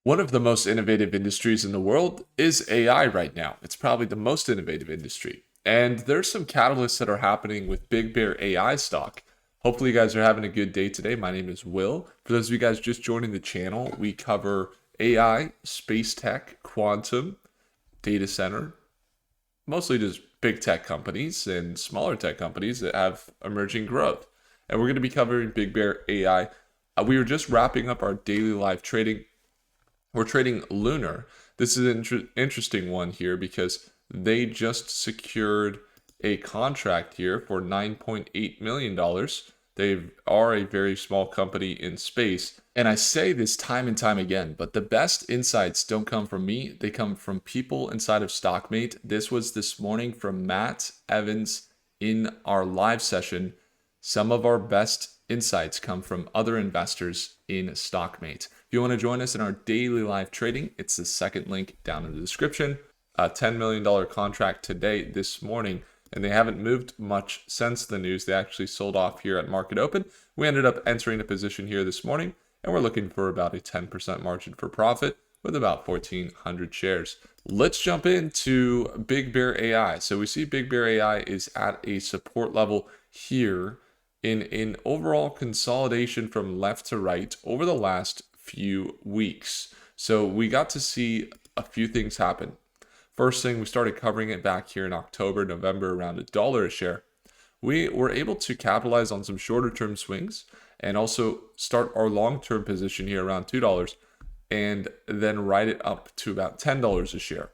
One of the most innovative industries in the world is AI right now. It's probably the most innovative industry. And there's some catalysts that are happening with Big Bear AI stock. Hopefully, you guys are having a good day today. My name is Will. For those of you guys just joining the channel, we cover AI, space tech, quantum, data center, mostly just big tech companies and smaller tech companies that have emerging growth. And we're going to be covering Big Bear AI. We were just wrapping up our daily live trading. We're trading Lunar. This is an interesting one here because they just secured a contract here for $9.8 million. They are a very small company in space. And I say this time and time again, but the best insights don't come from me. They come from people inside of Stockmate. This was this morning from Matt Evans in our live session. Some of our best insights come from other investors in Stockmate. If you want to join us in our daily live trading, it's the second link down in the description. A $10 million contract today, this morning, and they haven't moved much since the news. They actually sold off here at market open. We ended up entering a position here this morning, and we're looking for about a 10% margin for profit with about 1,400 shares. Let's jump into Big Bear AI. So we see Big Bear AI is at a support level here in an overall consolidation from left to right over the last few weeks. So we got to see a few things happen. First thing, we started covering it back here in October, November, around $1 a share. We were able to capitalize on some shorter term swings and also start our long-term position here around $2 and then ride it up to about $10 a share.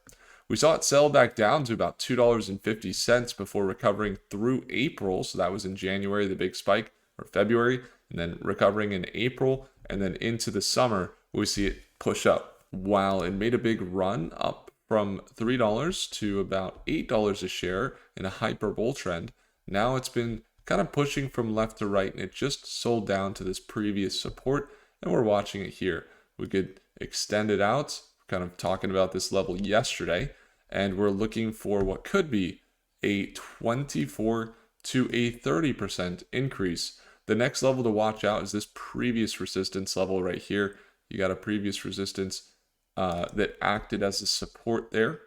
We saw it sell back down to about $2.50 before recovering through April. So that was in January, the big spike, or February, and then recovering in April, and then into the summer, we see it push up. While it made a big run up from $3 to about $8 a share in a hyper bull trend, now it's been kind of pushing from left to right, and it just sold down to this previous support, and we're watching it here. We could extend it out, kind of talking about this level yesterday, and we're looking for what could be a 24 to a 30% increase. The next level to watch out is this previous resistance level right here. You got a previous resistance that acted as a support there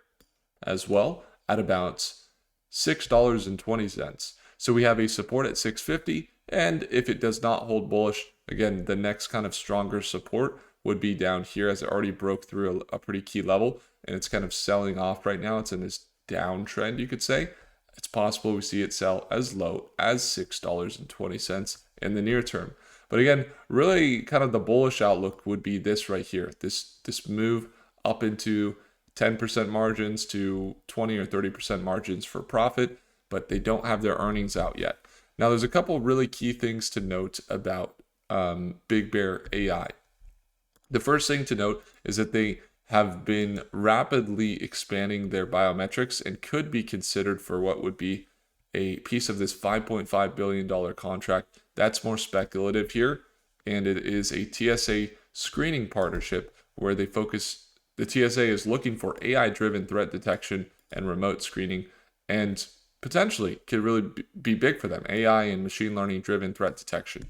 as well at about $6.20. So we have a support at $6.50, and if it does not hold bullish, again, the next kind of stronger support would be down here as it already broke through a pretty key level, and it's kind of selling off right now. It's in this downtrend, you could say. It's possible we see it sell as low as $6.20 in the near term. But again, really kind of the bullish outlook would be this right here, this move up into 10% margins to 20 or 30% margins for profit, but they don't have their earnings out yet. Now, there's a couple really key things to note about Big Bear AI. The first thing to note is that they have been rapidly expanding their biometrics and could be considered for what would be a piece of this $5.5 billion contract. That's more speculative here, and it is a TSA screening partnership where they focus. The TSA is looking for AI-driven threat detection and remote screening, and potentially could really be big for them, AI and machine learning driven threat detection.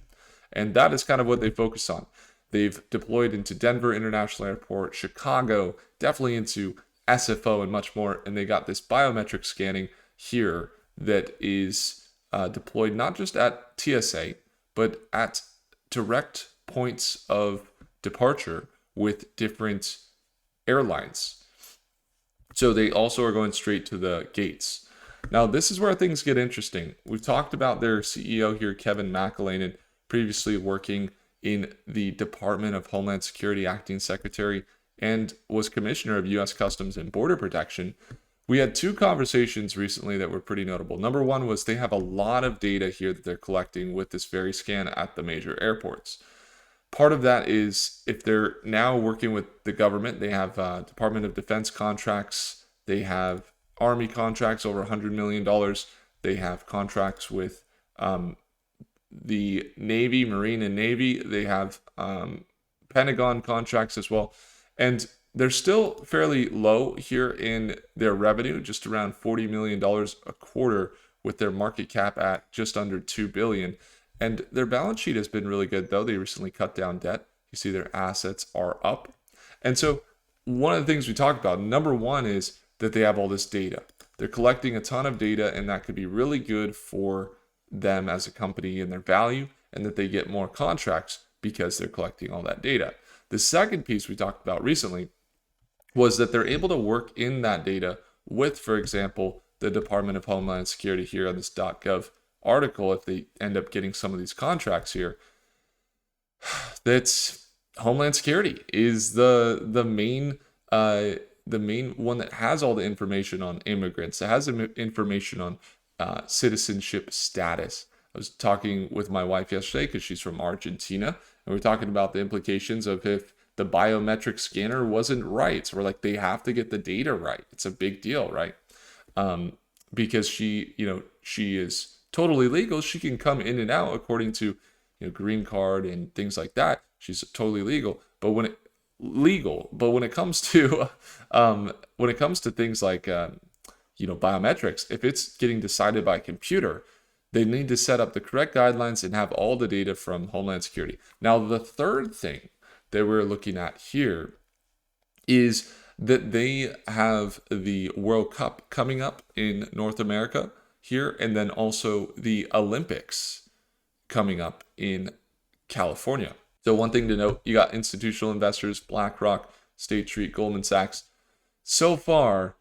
And that is kind of what they focus on. They've deployed into Denver International Airport, Chicago, definitely into SFO and much more. And they got this biometric scanning here that is deployed not just at TSA, but at direct points of departure with different airlines. So they also are going straight to the gates. Now, this is where things get interesting. We've talked about their CEO here, Kevin McAleenan, previously working in the Department of Homeland Security, acting secretary, and was commissioner of U.S. Customs and Border Protection. We had two conversations recently that were pretty notable. Number one was they have a lot of data here that they're collecting with this very scan at the major airports. Part of that is if they're now working with the government, they have Department of Defense contracts, they have Army contracts over $100 million, they have contracts with the Navy, Marine and Navy. They have Pentagon contracts as well. And they're still fairly low here in their revenue, just around $40 million a quarter with their market cap at just under $2 billion. And their balance sheet has been really good, though. They recently cut down debt. You see their assets are up. And so one of the things we talked about, number one, is that they have all this data. They're collecting a ton of data, and that could be really good for them as a company and their value, and that they get more contracts because they're collecting all that data. The second piece we talked about recently was that they're able to work in that data with, for example, the Department of Homeland Security here on this .gov article. If they end up getting some of these contracts here, that's Homeland Security is the main one that has all the information on immigrants. That has information on citizenship status. I was talking with my wife yesterday because she's from Argentina, and we're talking about the implications of if the biometric scanner wasn't right. So we're like, they have to get the data right. It's a big deal, right? Because she is totally legal. She can come in and out according to green card and things like that. She's totally legal. But when it comes to things like biometrics, if it's getting decided by a computer, they need to set up the correct guidelines and have all the data from Homeland Security. Now, the third thing that we're looking at here is that they have the World Cup coming up in North America here, and then also the Olympics coming up in California. So one thing to note, you got institutional investors, BlackRock, State Street, Goldman Sachs, so far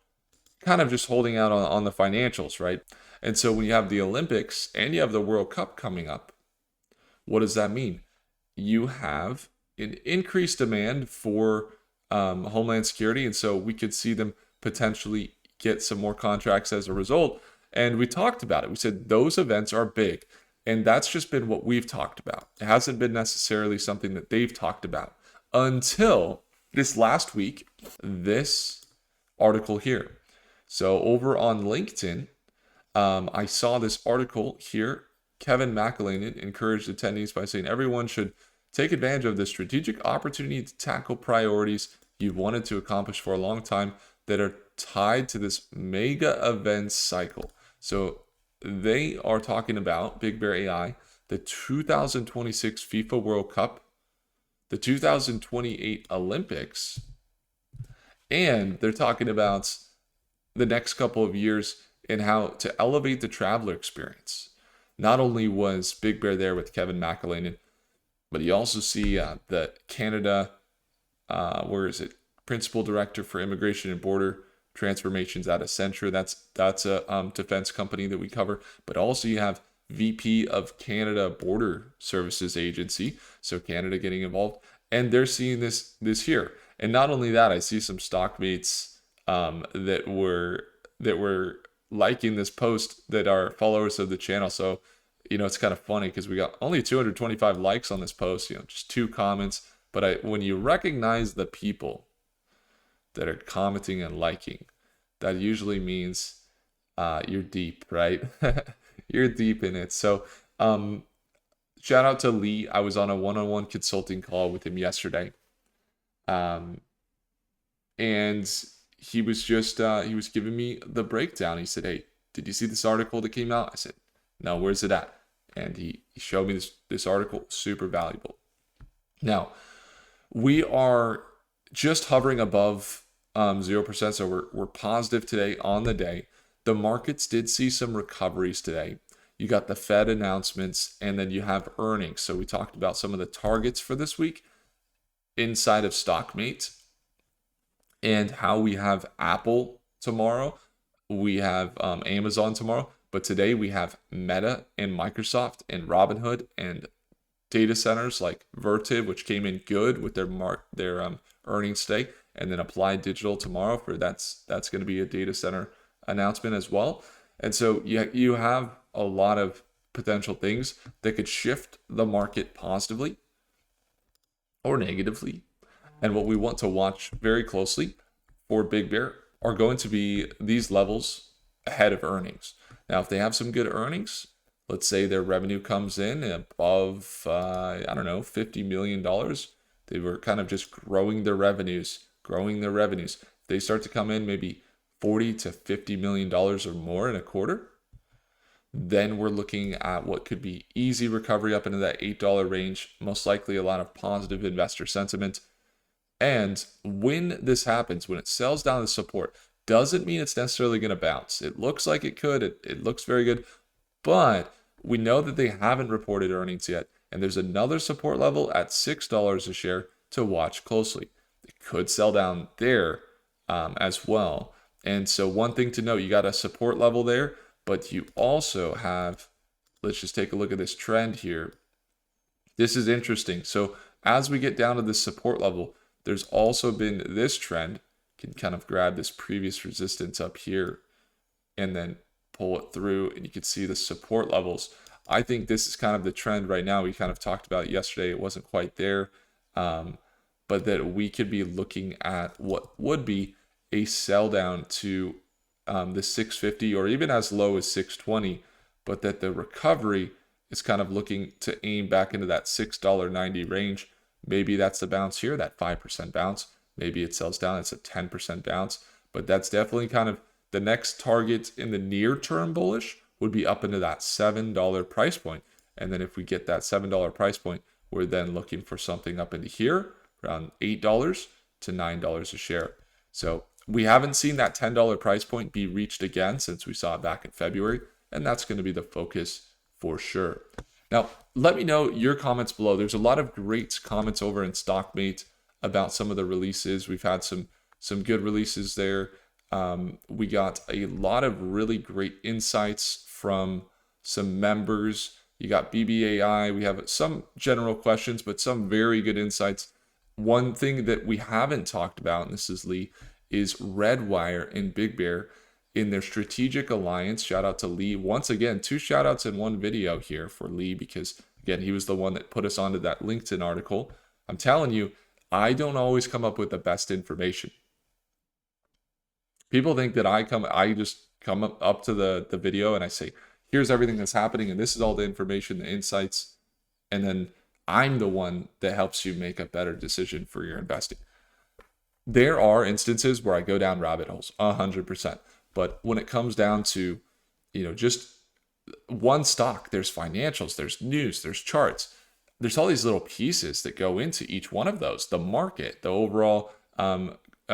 kind of just holding out on the financials, right? And so when you have the Olympics and you have the World Cup coming up, what does that mean? You have an increased demand for Homeland Security, and so we could see them potentially get some more contracts as a result. And we talked about it. We said those events are big, and that's just been what we've talked about. It hasn't been necessarily something that they've talked about until this last week, this article here. So over on LinkedIn, I saw this article here. Kevin McAleenan encouraged attendees by saying everyone should take advantage of this strategic opportunity to tackle priorities you've wanted to accomplish for a long time that are tied to this mega events cycle. So they are talking about BigBear.AI, the 2026 FIFA World Cup, the 2028 Olympics, and they're talking about the next couple of years and how to elevate the traveler experience. Not only was Big Bear there with Kevin McAleenan, but you also see the Canada, Principal Director for Immigration and Border Transformations out of Centra. That's a defense company that we cover. But also you have VP of Canada Border Services Agency, so Canada getting involved, and they're seeing this here. And not only that, I see some stockmates that were liking this post that are followers of the channel. So it's kind of funny because we got only 225 likes on this post, just 2 comments. But when you recognize the people that are commenting and liking, that usually means you're deep, right? You're deep in it. So shout out to Lee. I was on a one-on-one consulting call with him yesterday. And he was just, he was giving me the breakdown. He said, hey, did you see this article that came out? I said, no, where's it at? And he showed me this article, super valuable. Now, we are just hovering above 0%, so we're positive today on the day. The markets did see some recoveries today. You got the Fed announcements, and then you have earnings. So we talked about some of the targets for this week inside of Stockmate, and how we have Apple tomorrow. We have Amazon tomorrow. But today we have Meta and Microsoft and Robinhood and data centers like Vertiv, which came in good with their earnings today, and then Applied Digital tomorrow for that's going to be a data center announcement as well. And so you have a lot of potential things that could shift the market positively or negatively. And what we want to watch very closely for Big Bear are going to be these levels ahead of earnings. Now, if they have some good earnings, let's say their revenue comes in above, $50 million. They were kind of just growing their revenues. If they start to come in maybe $40 to $50 million or more in a quarter, then we're looking at what could be easy recovery up into that $8 range, most likely a lot of positive investor sentiment. And when this happens, when it sells down to support, doesn't mean it's necessarily going to bounce. It looks like it could. It looks very good. But we know that they haven't reported earnings yet. And there's another support level at $6 a share to watch closely. It could sell down there as well. And so one thing to note, you got a support level there, but you also have, let's just take a look at this trend here. This is interesting. So as we get down to this support level, there's also been this trend. Can kind of grab this previous resistance up here and then pull it through, and you can see the support levels. I think this is kind of the trend right now. We kind of talked about it yesterday. It wasn't quite there, but that we could be looking at what would be a sell down to the 650 or even as low as 620, but that the recovery is kind of looking to aim back into that $6.90 range. Maybe that's the bounce here, that 5% bounce. Maybe it sells down, it's a 10% bounce, but that's definitely kind of the next target in the near term bullish would be up into that $7 price point. And then if we get that $7 price point, we're then looking for something up into here around $8 to $9 a share. So we haven't seen that $10 price point be reached again since we saw it back in February, and that's going to be the focus for sure. Now, let me know your comments below. There's a lot of great comments over in StockMate about some of the releases. We've had some good releases there. We got a lot of really great insights from some members. You got BigBear.AI. We have some general questions, but some very good insights. One thing that we haven't talked about, and this is Lee, is Redwire and BigBear in their strategic alliance. Shout out to Lee. Once again, 2 shout outs in one video here for Lee, because again, he was the one that put us onto that LinkedIn article. I'm telling you, I don't always come up with the best information. People think that I just come up to the video and I say, here's everything that's happening, and this is all the information, the insights, and then I'm the one that helps you make a better decision for your investing. There are instances where I go down rabbit holes, 100%. But when it comes down to, just one stock, there's financials, there's news, there's charts. There's all these little pieces that go into each one of those, the market, the overall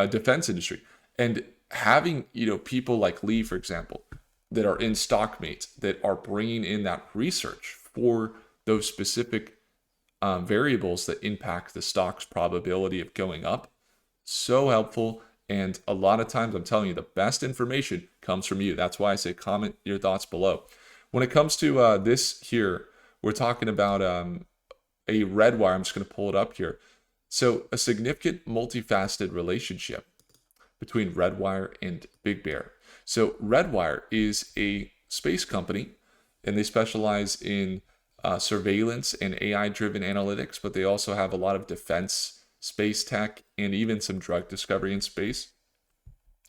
defense industry. And having, people like Lee, for example, that are in StockMate, that are bringing in that research for those specific variables that impact the stock's probability of going up. So helpful. And a lot of times, I'm telling you, the best information comes from you. That's why I say comment your thoughts below. When it comes to this here, we're talking about a Redwire. I'm just going to pull it up here. So a significant multifaceted relationship between Redwire and BigBear. So Redwire is a space company, and they specialize in surveillance and AI-driven analytics, but they also have a lot of defense, space tech, and even some drug discovery in space.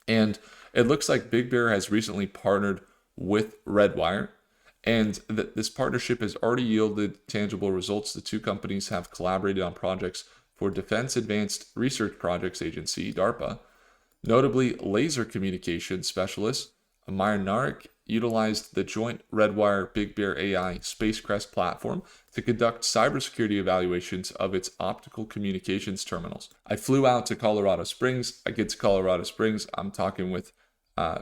And it looks like BigBear has recently partnered with Redwire, and this partnership has already yielded tangible results. The 2 companies have collaborated on projects for Defense Advanced Research Projects Agency, DARPA. Notably, laser communication specialist Amir Narik utilized the joint Redwire BigBear.AI Spacecrest platform to conduct cybersecurity evaluations of its optical communications terminals. I flew out to Colorado Springs. I get to Colorado Springs. I'm talking with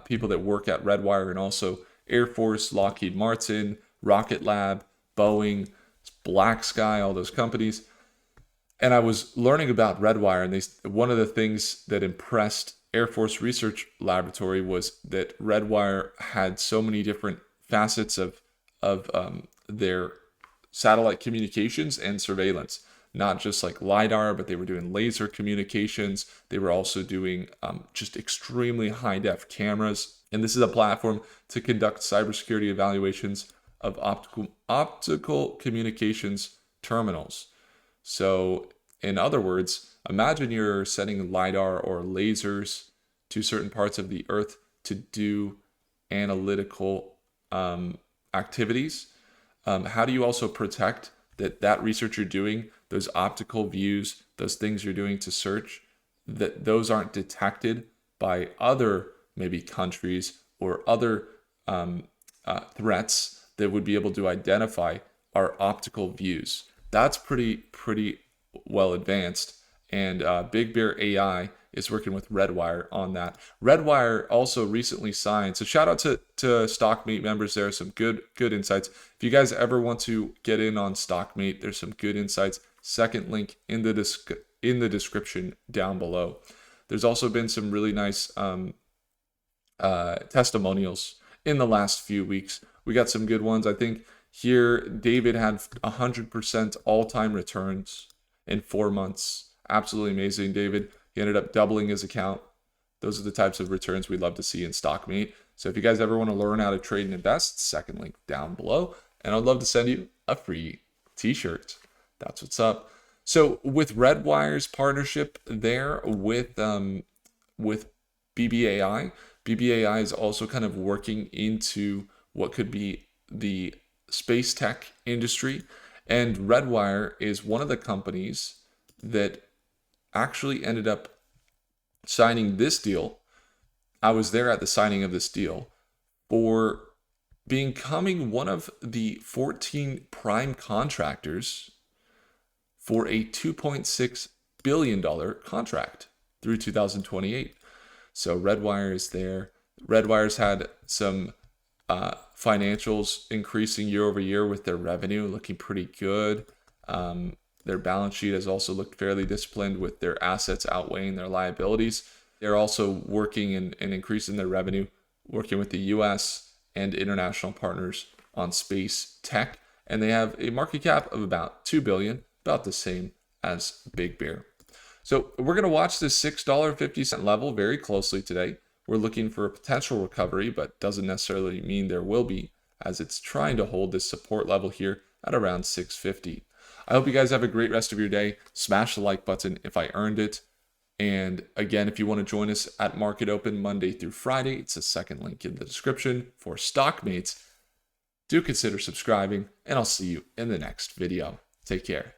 people that work at Redwire, and also Air Force, Lockheed Martin, Rocket Lab, Boeing, Black Sky, all those companies. And I was learning about Redwire, and one of the things that impressed Air Force Research Laboratory was that Redwire had so many different facets of their satellite communications and surveillance. Not just like LiDAR, but they were doing laser communications. They were also doing just extremely high-def cameras. And this is a platform to conduct cybersecurity evaluations of optical communications terminals. So in other words, imagine you're sending LiDAR or lasers to certain parts of the Earth to do analytical activities. How do you also protect that research you're doing, those optical views, those things you're doing to search, that those aren't detected by other maybe countries or other threats that would be able to identify our optical views? That's pretty well advanced. and BigBear.AI is working with Redwire on that. Redwire also recently signed, so shout out to StockMate members there. Some good insights. If you guys ever want to get in on StockMate, there's some good insights. Second link in the description down below. There's also been some really nice testimonials in the last few weeks. We got some good ones. I think here David had 100% all-time returns in 4 months. Absolutely amazing, David. He ended up doubling his account. Those are the types of returns we'd love to see in StockMate. So if you guys ever want to learn how to trade and invest, second link down below. And I'd love to send you a free t-shirt. That's what's up. So with Redwire's partnership there with BBAI, BBAI is also kind of working into what could be the space tech industry. And Redwire is one of the companies that actually ended up signing this deal. I was there at the signing of this deal for becoming one of the 14 prime contractors for a $2.6 billion contract through 2028. So Redwire is there. Redwire's had some financials increasing year over year with their revenue looking pretty good. Their balance sheet has also looked fairly disciplined with their assets outweighing their liabilities. They're also working and increasing their revenue, working with the US and international partners on space tech. And they have a market cap of about $2 billion, about the same as BigBear. So we're going to watch this $6.50 level very closely today. We're looking for a potential recovery, but doesn't necessarily mean there will be, as it's trying to hold this support level here at around $6.50. I hope you guys have a great rest of your day. Smash the like button if I earned it. And again, if you want to join us at Market Open Monday through Friday, it's the second link in the description for StockMates. Do consider subscribing, and I'll see you in the next video. Take care.